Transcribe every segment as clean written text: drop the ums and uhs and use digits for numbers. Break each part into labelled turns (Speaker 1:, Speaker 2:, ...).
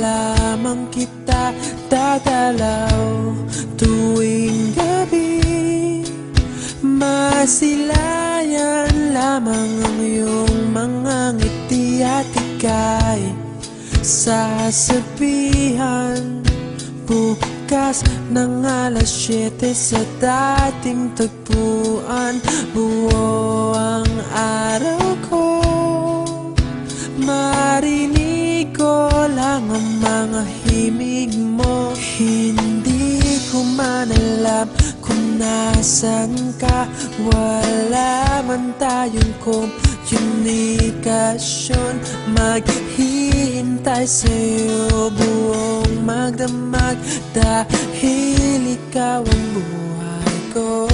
Speaker 1: lamang kita dadalaw tuwing gabi. Masilayan lamang ang iyong mga ngiti at ika'y sasabihan bukas ng alas 7 sa dating tagpuan. Buo ang araw ko, marinig ko lang ang mga himig mo. Hindi ko man alam kung nasan ka, wala man tayong komunikasyon. Maghihintay sa'yo buong magdamag dahil ikaw ang buhay ko.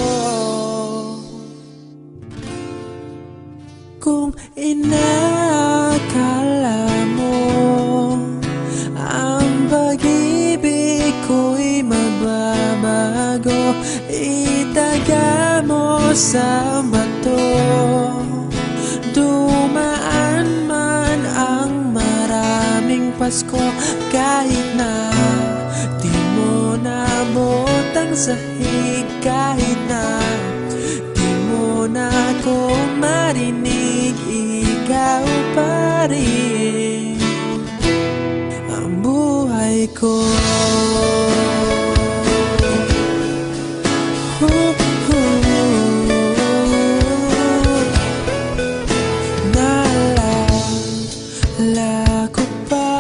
Speaker 1: Kung inakala mo ang pag-ibig ko'y magbabago, itaga mo sa bato. Dumaan man ang maraming Pasko, kahit na di mo naabot ang sahig, kahit na di mo na ako marinig, ikaw pa rin ang buhay ko. Naalala ko pa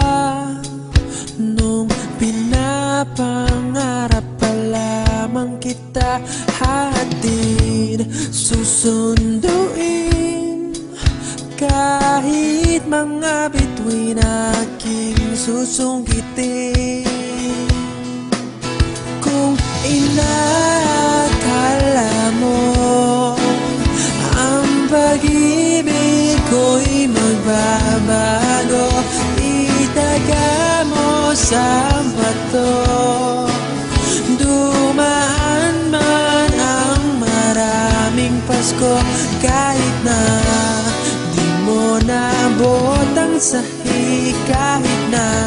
Speaker 1: nung pinapangarap pa lamang kita, hatid susunduin kahit mga bituin aking susungkitin. Kung inakala mo ang pag-ibig ko'y magbabago, itaga mo sa bato. Dumaan man ang maraming Pasko, kahit na di mo naabot ang sahig, kahit na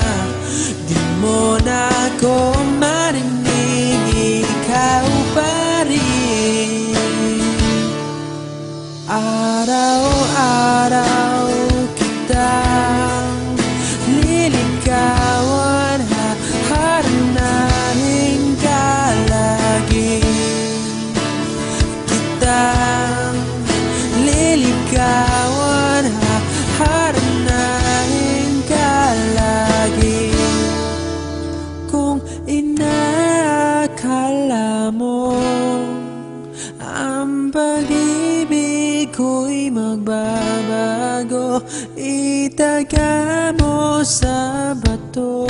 Speaker 1: di mo na ako marinig, ikaw pa rin. Araw-araw kitang liligawan, haharanahin ka lagi. Kitang liligawan, haharanahin ka lagi. Kung inakala mo ang pag-ibig ko'y magbabago, itaga mo sa bato.